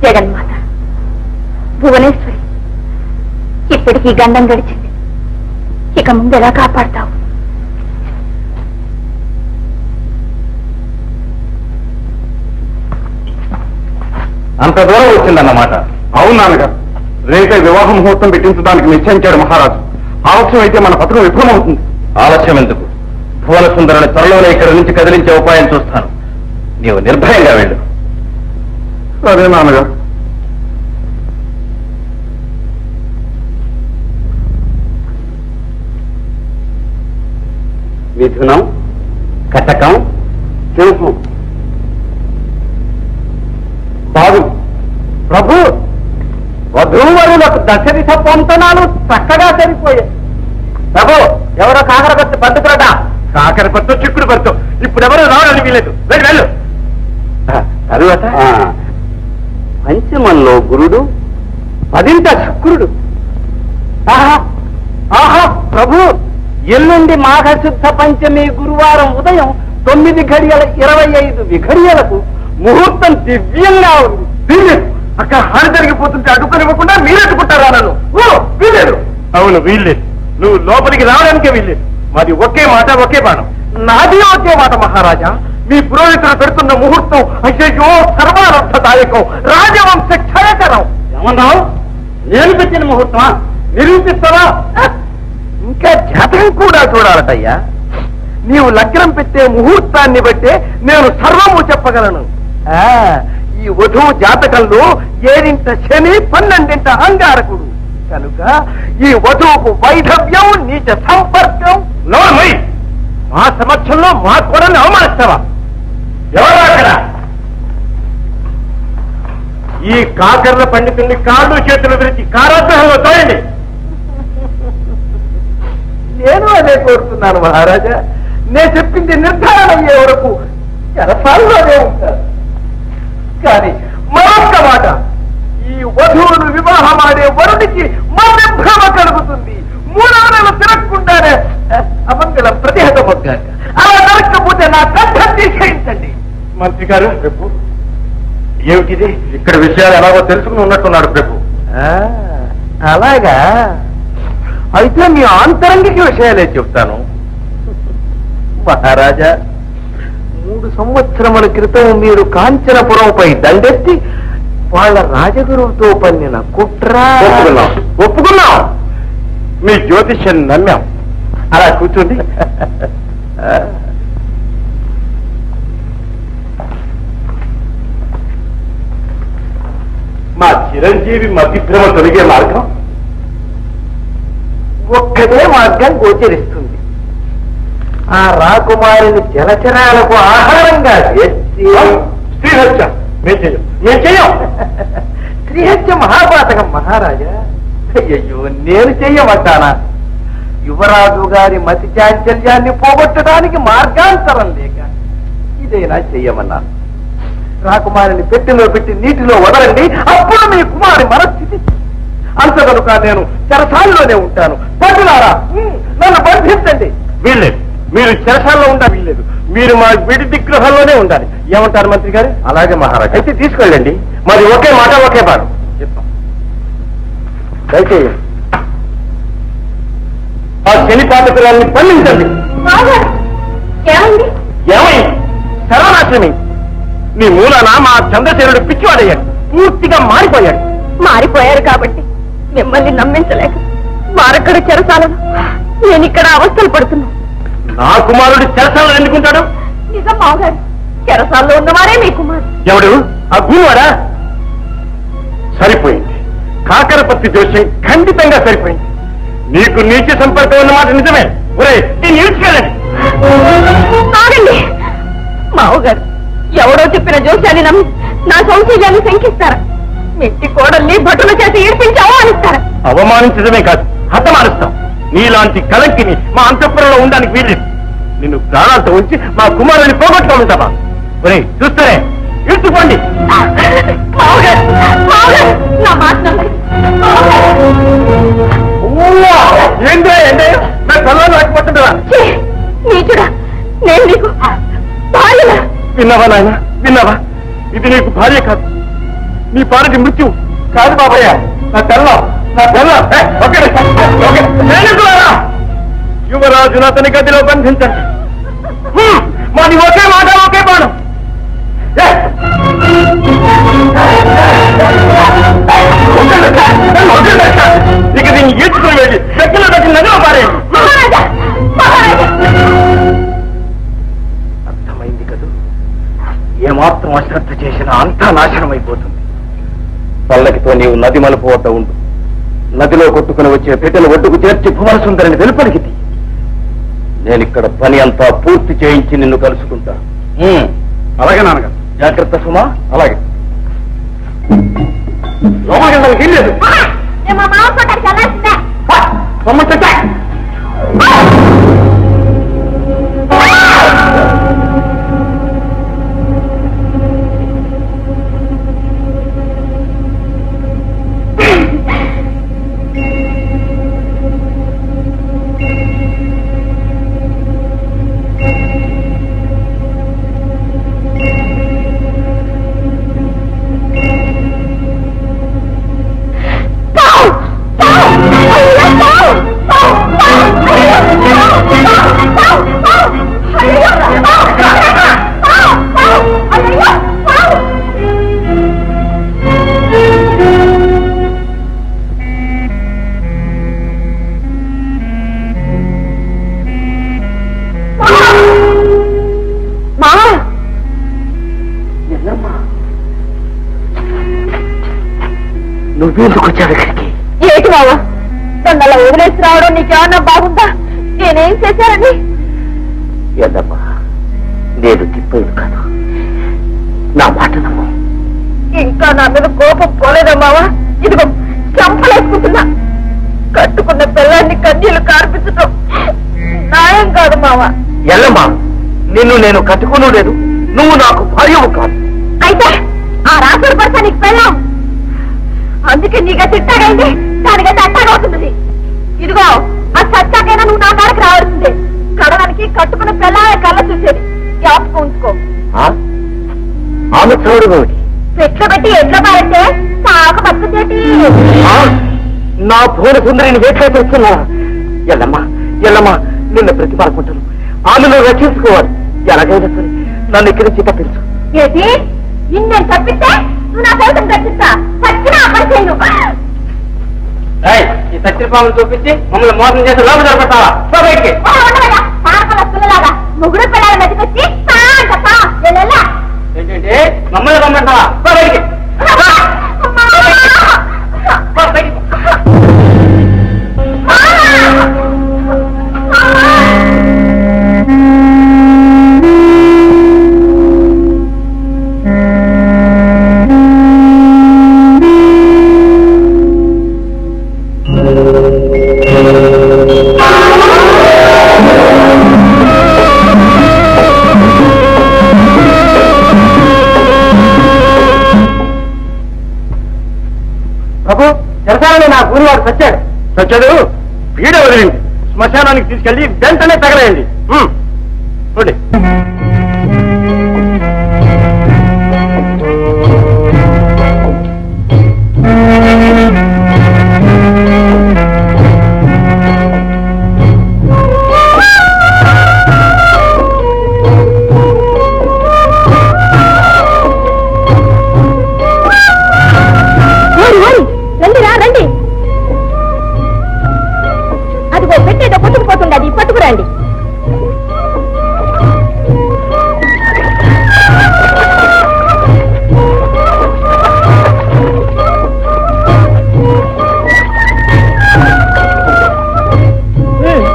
జగన్మాత, భువనేశ్వరి, ఇప్పటికీ గండం గడిచింది. ఇక ముందు ఎలా కాపాడతావు? అంత దూరం వచ్చిందన్నమాట. అవును నాన్నగారు, రేపే వివాహ ముహూర్తం పెట్టించడానికి నిశ్చయించాడు మహారాజు. ఆలస్యం అయితే మన పథకం విఫలమవుతుంది. ఆలస్యం ఎందుకు? భువన సుందరుని త్వరలోనే ఇక్కడి నుంచి కదిలించే ఉపాయం చూస్తాను. నీవు నిర్భయంగా వెళ్ళు. సరే నాన్నగారు. మిథునం, కటకం, సింహం. బాగు ప్రభు, వధూవరులకు దశదిశ పొంతనాలు చక్కగా సరిపోయాయి. ప్రభు, ఎవరో కాకర కొత్త పట్టుకురట. కాకర కొత్త, చిక్కుడు కొత్త. ఇప్పుడు ఎవరో రావడానికి వీలేదు. వెళ్ళు వెళ్ళు. తరువాత పంచమంలో గురుడు, పదింట శుక్రుడు. ఆహా ఆహా ప్రభు, ఎల్లుండి మాఘశుద్ధ పంచమి గురువారం ఉదయం 9:25 ముహూర్తం దివ్యంగా ఉంది. అక్కడ హాని జరిగిపోతుంటే అడ్డుకొనివ్వకుండా మీరెట్టుకుంటారా నన్ను? వీల్లేదు. అవును వీల్లేదు. నువ్వు లోపలికి రావడానికే వీల్లేదు. మాది ఒకే మాట, ఒకే బాణం. నాది ఒకే మాట మహారాజా. మీ పురోహితులు పెడుతున్న ముహూర్తం అయ్యో సర్వానర్థదాయకం, రాజవంశ క్షయకరం. ఏమన్నావు? నేను పెట్టిన ముహూర్తమా? నిరూపిస్తావా? ఇంకా జాతకం కూడా చూడాలటయ్యా. నీవు లగ్నం పెట్టే ముహూర్తాన్ని బట్టే నేను సర్వము చెప్పగలను. ఈ వధువు జాతకంలో 7ంట శని, 12ంట అంగారకుడు కనుక ఈ వధువుకు వైధవ్యం, నీచ సంపర్కం. నోర్మై, మా సమక్షంలో మా కోడల్ని అవమానిస్తావా? ఎవరు అక్కడ? ఈ కాకర్ల పండితుల్ని కాళ్ళు చేతులు విరిచి కారాగ్రహంలో తోయండి. నేను అదే కోరుతున్నాను మహారాజా. నేను చెప్పింది నిర్ధారణ అయ్యే వరకు చెరసాల్లోనే ఉంటారు. కానీ మరొక్క మాట, ఈ వధువును వివాహమాడే వరుడికి మరణభ్రమ కలుగుతుంది. 3 నెలలు తిరగకుండానే అమంగళం ప్రతిహతమొగ్గాక. అలా జరగకపోతే నా కంఠం తీసేయించండి. మంత్రి గారు, ప్రభు ఏమిటిది? ఇక్కడ విషయాలు ఎలాగో తెలుసుకుని ఉన్నట్టున్నాడు ప్రభు. అలాగా? అయితే మీ ఆంతరంగిక విషయాలే చెప్తాను మహారాజా. 3 సంవత్సరముల క్రితం మీరు కాంచనపురంపై దండెత్తి వాళ్ళ రాజగురువుతో పన్నిన కుట్ర. ఒప్పుకున్నాం. మీ జ్యోతిష్యం నమ్మాం. అలా కూర్చోండి. మా చిరంజీవి మతిభ్రమ తొలగే మార్గం ఒక్కటే మార్గం గోచరిస్తుంది. ఆ రాకుమారిని జలచరాలకు ఆహారంగా చేసి శ్రీహత్య మేము చెయ్యం. శ్రీహత్య మహాపాతకం మహారాజా. అయ్యో, నేను చెయ్యమంటానా? యువరాజు గారి మతి చాంచల్యాన్ని పోగొట్టడానికి మార్గాంతరం లేక ఇదైనా చెయ్యమన్నాను. రాకుమారిని పెట్టెలో పెట్టి నీటిలో వదలండి, అప్పుడు మీ కుమారి మనస్థితి. అంత కనుక నేను చెరసాల్లోనే ఉంటాను. పట్టులారా, నన్ను బంధించండి. వీల్లేదు. మీరు చెరసాల్లో ఉండాలి. వీల్లేదు. మీరు మా విడిది గృహంలోనే ఉండాలి. ఏమంటారు మంత్రి గారు? అలాగే మహారాజా. అయితే తీసుకెళ్ళండి. మరి ఒకే మాట, ఒకే బాణం చెప్తాం. దయచేయండి. ఆ శని పాతకురాన్ని పండించండి. ఏమైంది? సర్వనాశనమి. నీ మూలాన మా చంద్రసేనుడు పిచ్చివాడయ్యాడు. పూర్తిగా మారిపోయాడు. మారిపోయారు కాబట్టి మిమ్మల్ని నమ్మించలేక వారక్కడ చెరసాలను నేను ఇక్కడ అవస్థలు పడుతున్నా. నా కుమారుడు చెరసాలను ఎందుకుంటాడు? నిజం మావగారు, చెరసాల్లో ఉన్నవారే మీ కుమారు. ఎవడు? ఆ గురువారా? సరిపోయింది. కాకరపత్తి జోస్యం ఖండితంగా సరిపోయింది. నీకు నీచ సంపర్కం ఉన్నమాట నిజమే. ఒరే, నేను ఈడ్చుకెళ్ళండి. ఆగండి మావగారు. ఎవడో చెప్పిన జోస్యాన్ని నమ్మి నా సౌశీల్యాన్ని శంకిస్తారా? మెట్టి కోడల్ని భటుల చేత ఈడ్పించి అవమానిస్తారా? అవమానించడమే కాదు, హతమానిస్తాం. నీలాంటి కలంకిని మా అంతఃపురంలో ఉండడానికి వీల్లేదు. నిన్ను ప్రాణాలతో ఉంచి మా కుమారుని పోగొట్టుకోమంటావా? ఒరే, చూస్తారే, ఈడ్చుకోండి. ఏంటో ఏంటో నా పిల్లలు రాకపోతుంటారా? నీచుడా, నేను నీకు భార్య. విన్నావా నాయన? విన్నావా? ఇది నీకు భార్య కాదు, నీ పాలటి మృత్యు కాదు బాబయ్య. నా తెల్లం యువరాజును అతని గదిలో బంధించండి. మాది ఒకే మాట ఒకే బాణం. ఇక దీన్ని ఈడ్చుకుని వెళ్ళి దగ్గర దగ్గర నదిలో పారేయండి. అర్థమైంది కదూ, ఏమాత్రం అశ్రద్ధ చేసినా అంతా నాశనం అయిపోతుంది. పల్లకితో నీవు నది మలుపు వద్ద ఉండు. నదిలో కొట్టుకుని వచ్చే పెట్టెల ఒడ్డుకు చేర్చి భువన సుందరిని వెలుపలికి తీ. నేనిక్కడ పని అంతా పూర్తి చేయించి నిన్ను కలుసుకుంటా. అలాగే నాన్నగారు. జాగ్రత్త సుమా. అలాగే. లోపలికి వెళ్ళలేదు. నువ్వెందుకు వచ్చావు ఇక్కడికి? ఏంటి బావా, నన్ను అలా వదిలేసి రావడం నీకేమన్నా బాగుందా? నేనేం చేశానని? ఏందమ్మా, నేను తిప్పేది కాదు, నా మాట నమ్ము. ఇంకా నా మీద కోపం పోలేదమ్మావా? ఇదిగో చంపలేసుకుంటున్నా. కట్టుకున్న పిల్లాన్ని కన్నీళ్లు కార్పించటం న్యాయం కాదు మావా. ఎల్లమ్మా, నిన్ను నేను కట్టుకును లేదు, నువ్వు నాకు భార్యవు కాదు. అయితే ఆ రాసుడు పడతా నీకు పెళ్ళాం, అందుకే నీగా తిట్టాగైంది, దానికైతే అట్టాగవుతుంది. ఇదిగో ఆ సత్యాకైనా నువ్వు నా కాడికి రావాల్సిందే. కడడానికి కట్టుకున్న పిల్లాయ కళ్ళ చూసేది జ్ఞాపకం ఉంచుకో. ఆమె చూడు, పెట్లు పెట్టి ఎట్లా పారంటే సాగు బతుకుతేటి. నా భువన సుందరిని వేట్లే తెస్తున్నా. ఎల్లమ్మా ఎల్లమ్మా, నిన్న ప్రతిపాడుకుంటాను. ఆమెను రక్షించుకోవాలి. ఎలాగైనా సరే నన్ను ఇక్కడి నుంచి తప్పించు. ఏంటి నిన్నేను తప్పిస్తే నువ్వు నా సైతం రక్షిస్తా. సచ్చిన అమలు చేయను. ఈ సత్యపాములు చూపించి మమ్మల్ని మోసం చేసి లోపల జరపడతావా? పిల్లలాగా ముగ్గురు పిల్లల మెతికొచ్చి ఏంటంటే మమ్మల్ని రమ్మంటావా? నా గురువాడు చచ్చాడు. పీడ వదిలింది. శ్మశానానికి తీసుకెళ్లి వెంటనే తగలేయండి. చూడండి. రండి, అదిగో పెట్టేదో కొట్టుకుపోతుంది, అది పట్టుకురండి.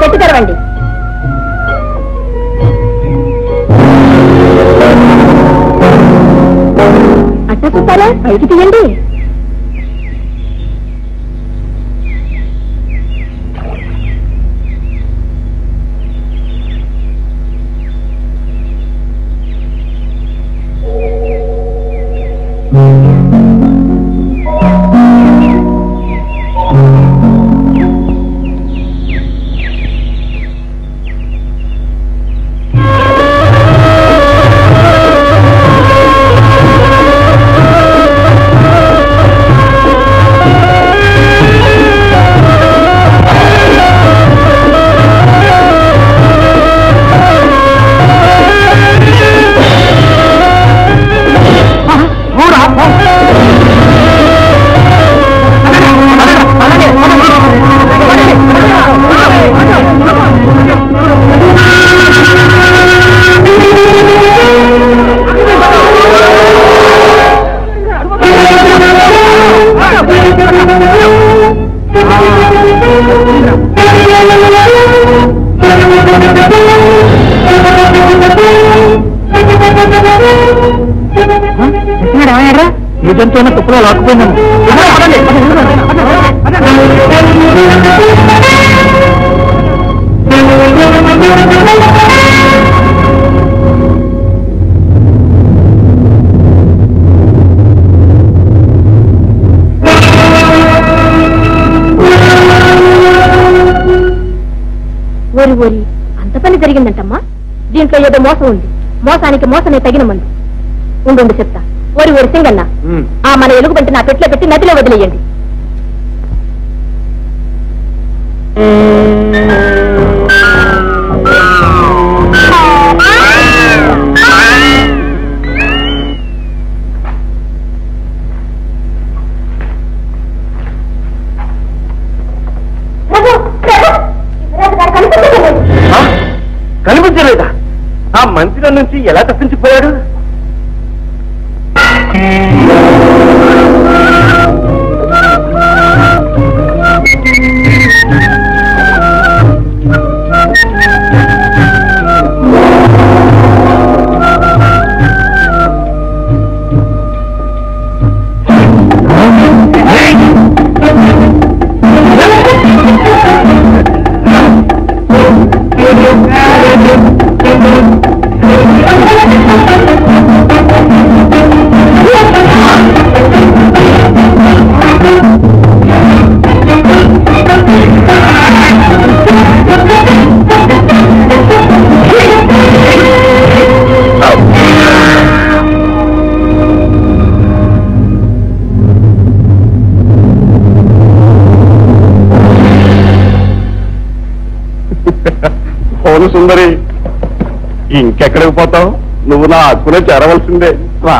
పెట్టి తెరవండి. అట్టా చూస్తారా? పైకి తీయండి. ఏమయ్యారా నిజంతో తుప్పులో లాక్కుపోయినాము. ఓరి ఓరి అంత పని జరిగిందంటమ్మా. దీంట్లో ఏదో మోసం ఉంది. మోసానికి మోసమే తగిన మంది. ఉండు చెప్తా. ఓరి ఓరి సింగన్న, ఆ మన ఎలుగుబంటి నా పెట్లో పెట్టి నదిలో వదిలేయండి. కనిపించలేదా? ఆ మందిరం నుంచి ఎలా తప్పించిపోయాడు? అవును సుందరి, ఇంకెక్కడికి పోతావు? నువ్వు నా హక్కునే చేరవలసిందే. రా.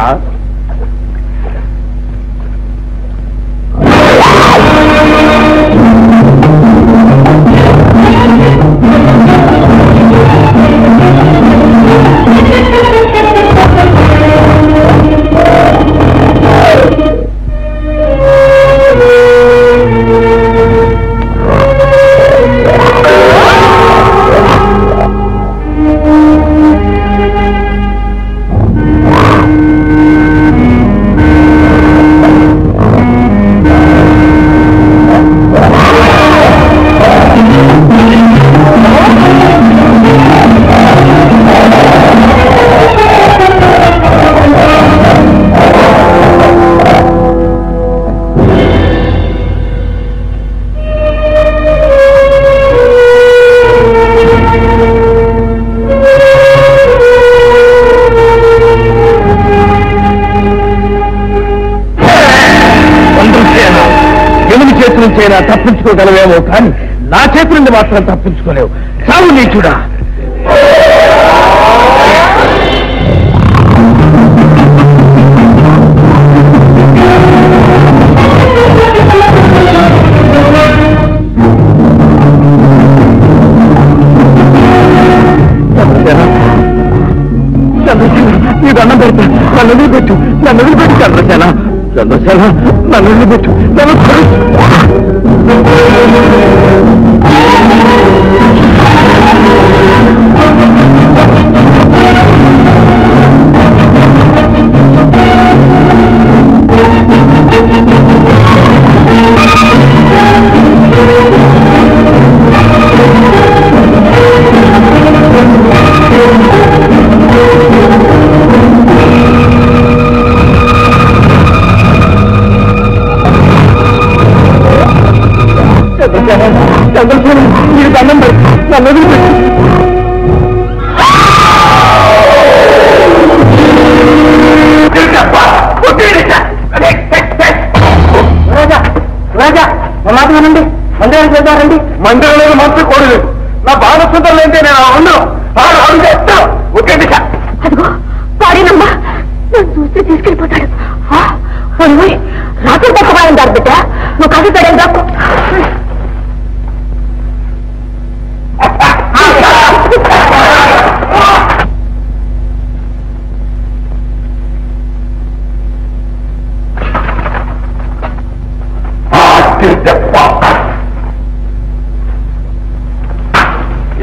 నుంచైనా తప్పించుకోగలవేమో కానీ నా చేతి నుండి మాత్రం తప్పించుకోలేవు. చావు నీచుడా. నీ దండం పెడతా. నన్ను వదిలిపెట్టు. నన్ను వదిలిపెట్టు చంద్రసేన. చంద్రసేన నన్ను వదిలిపెట్టు. నన్ను చంద్రసేన మీరు దండం పెట్టి నన్ను వదిలిపెట్టు. రాజా రాజా మాట్లాడండి. మందిరానికి వెళ్తారండి. మందిరంలో మాత్రం కోరలేదు. నా బాధ సుందరలేంటే నేను ఉండను. ఒకే అదిగో పాడినమ్మా నన్ను చూస్తే తీసుకెళ్ళిపోతాడు. రాత్రి పక్కవాలని దాని బిడ్డ నువ్వు కవి పడేది దాకు.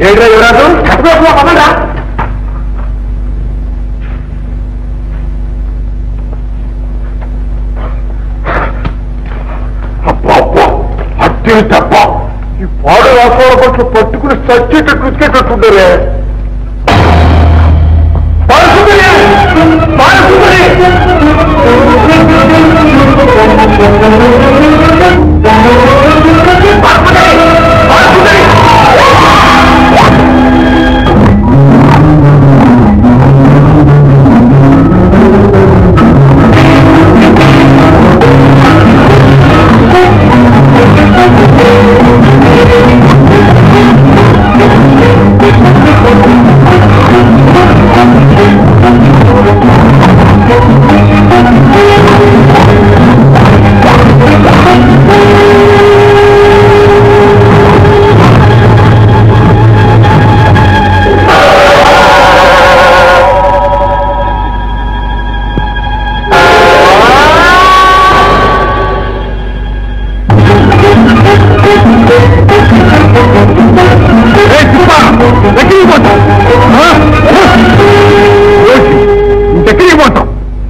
ఏడ్రా యువరాజు పదరా. తప్ప ఈ పాడు రాసాల పట్ల పట్టుకుని చచ్చేటట్టు ఉతికేటట్టుండరే.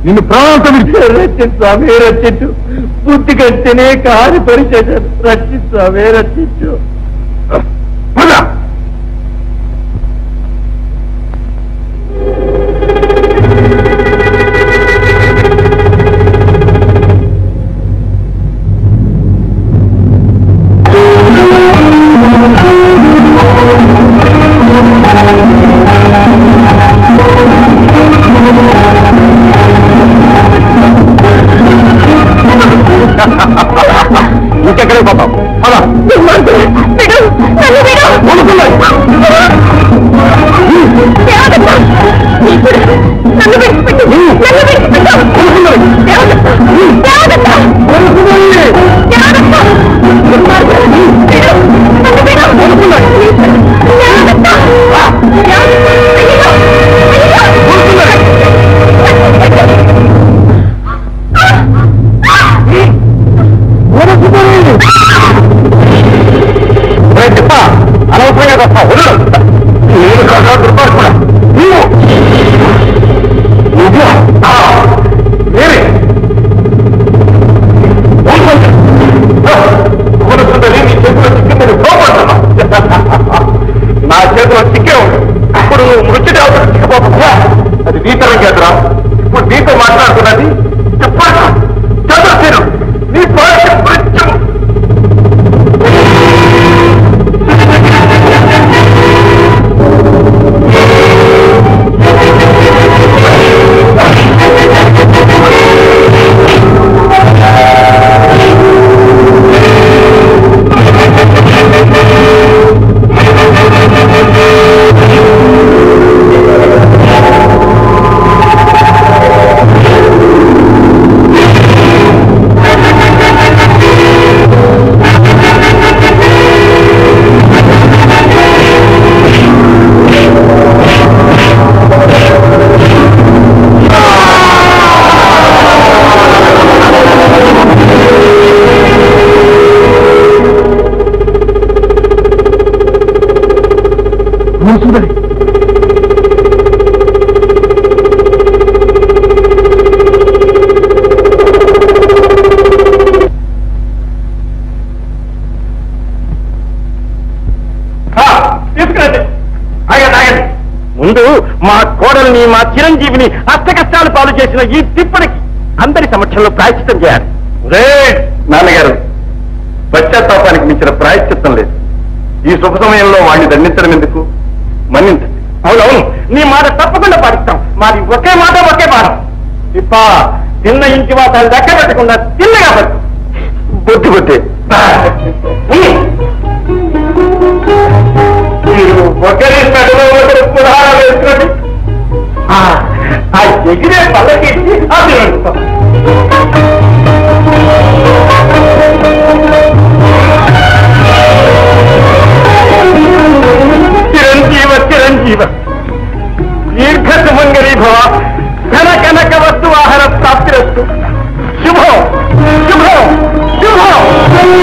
నిన్ను ప్రాణంతో రక్షించామే రక్షించు. బుద్ధి కంటేనే కాని పరిచేశాను. రక్షించామే రక్షించు. ఇంకెక్కడే పోతాం. అనవసరంగా తప్ప నేను కదా దుర్పార్కుడా. నీ చేతిలో చిక్కింది కోపడుతున్నా. నా చేతిలో చిక్కే ఉంది. ఇప్పుడు నువ్వు మృత్యుడి అవసరం చిక్కిపోతుందా? అది నీతరం చేద్దాం. ఇప్పుడు నీతో మాట్లాడుతున్నది చెప్పాను చంద్రసేను. నీ మృత్యు సుందరి. తీసుకురండి. ఆగండి ఆగండి. ముందు మా కోడల్ని మా చిరంజీవిని అష్టకష్టాలు పాలు చేసిన ఈ తిప్పడికి అందరి సమక్షంలో ప్రాయశ్చిత్తం చేయాలి. నాన్నగారు, పశ్చాత్తాపానికి మించిన ప్రాయశ్చిత్తం లేదు. ఈ శుభ సమయంలో వాడిని దండించడం ఎందుకు? మన్నించండి. అవునవును, నీ మాట తప్పకుండా పాటిస్తాం. మాది ఒకే మాట ఒకే పాఠం. ఇప్ప తిన్న ఇంటి వాతాలు దక్క పెట్టకుండా తిన్నగా పట్టు. బొట్టు కొట్టే మీరు ఒకరి నడులో ఒకరు పురాణాలు వేసుకోండి. ఆ ఎగిరే పల్లకి అది చిరంజీవ చిరంజీవ దీర్ఘ సుమంగళీ భవ ఘన కనక వస్తు ఆహార ప్రాప్తిరస్తు.